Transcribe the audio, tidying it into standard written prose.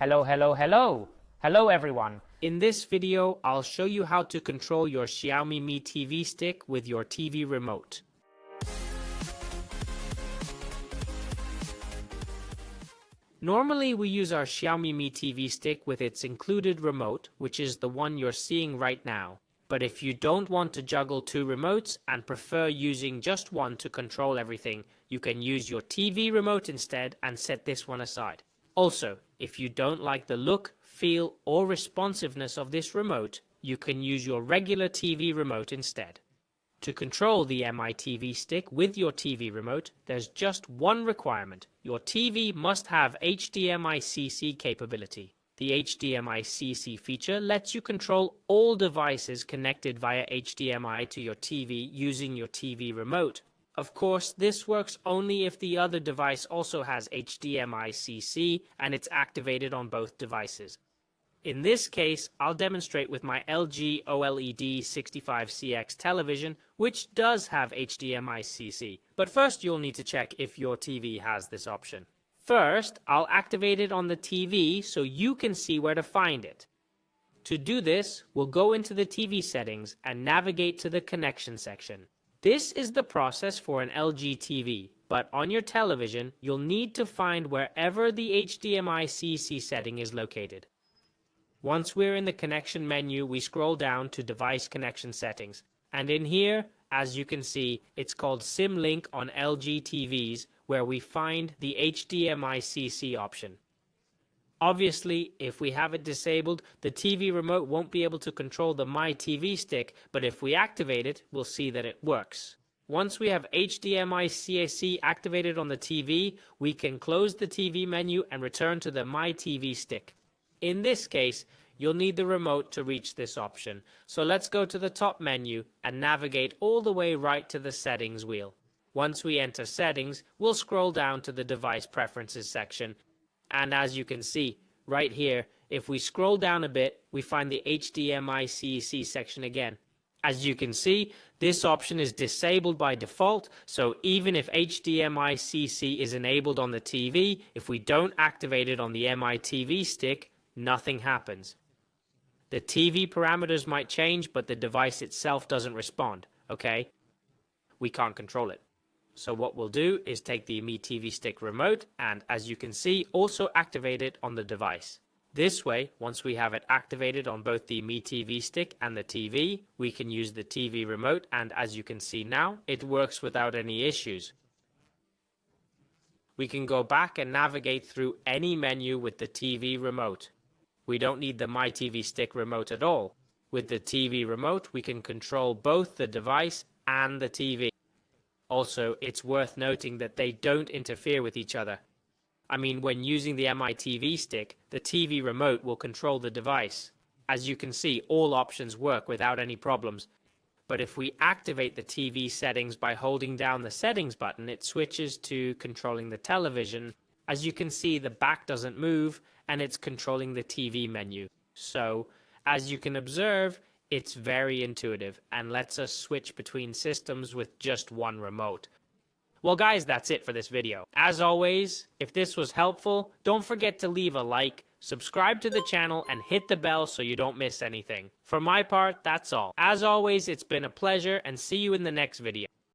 Hello everyone. In this video, I'll show you how to control your Xiaomi Mi TV Stick with your TV remote. Normally, we use our Xiaomi Mi TV Stick with its included remote, which is the one you're seeing right now. But if you don't want to juggle two remotes and prefer using just one to control everything, you can use your TV remote instead and set this one aside. Also, if you don't like the look, feel, or responsiveness of this remote, you can use your regular TV remote instead. To control the MiTV stick with your TV remote, there's just one requirement. Your TV must have HDMI CEC capability. The HDMI CEC feature lets you control all devices connected via HDMI to your TV using your TV remote. Of course, this works only if the other device also has HDMI CEC and it's activated on both devices. In this case, I'll demonstrate with my LG OLED 65CX television, which does have HDMI CEC. But first, you'll need to check if your TV has this option. First, I'll activate it on the TV so you can see where to find it. To do this, we'll go into the TV settings and navigate to the connection section. This is the process for an LG TV, but on your television, you'll need to find wherever the HDMI CEC setting is located. Once we're in the connection menu, we scroll down to device connection settings. And in here, as you can see, it's called SIM Link on LG TVs, where we find the HDMI CEC option. Obviously, if we have it disabled, the TV remote won't be able to control the MiTV stick, but if we activate it, we'll see that it works. Once we have HDMI CEC activated on the TV, we can close the TV menu and return to the MiTV stick. In this case, you'll need the remote to reach this option. So let's go to the top menu and navigate all the way right to the settings wheel. Once we enter settings, we'll scroll down to the device preferences section. And as you can see, right here, if we scroll down a bit, we find the HDMI CEC section again. As you can see, this option is disabled by default, so even if HDMI CEC is enabled on the TV, if we don't activate it on the MiTV stick, nothing happens. The TV parameters might change, but the device itself doesn't respond, okay? We can't control it. So what we'll do is take the MiTVStick remote and, as you can see, also activate it on the device. This way, once we have it activated on both the MiTVStick and the TV, we can use the TV remote, and as you can see now, it works without any issues. We can go back and navigate through any menu with the TV remote. We don't need the MiTVStick remote at all. With the TV remote, we can control both the device and the TV. Also, it's worth noting that they don't interfere with each other. I mean, when using the MiTV stick, the TV remote will control the device. As you can see, all options work without any problems. But if we activate the TV settings by holding down the settings button, it switches to controlling the television. As you can see, the back doesn't move and it's controlling the TV menu. So, as you can observe, it's very intuitive and lets us switch between systems with just one remote. Well guys, that's it for this video. As always, if this was helpful, don't forget to leave a like, subscribe to the channel, and hit the bell so you don't miss anything. For my part, that's all. As always, it's been a pleasure, and see you in the next video.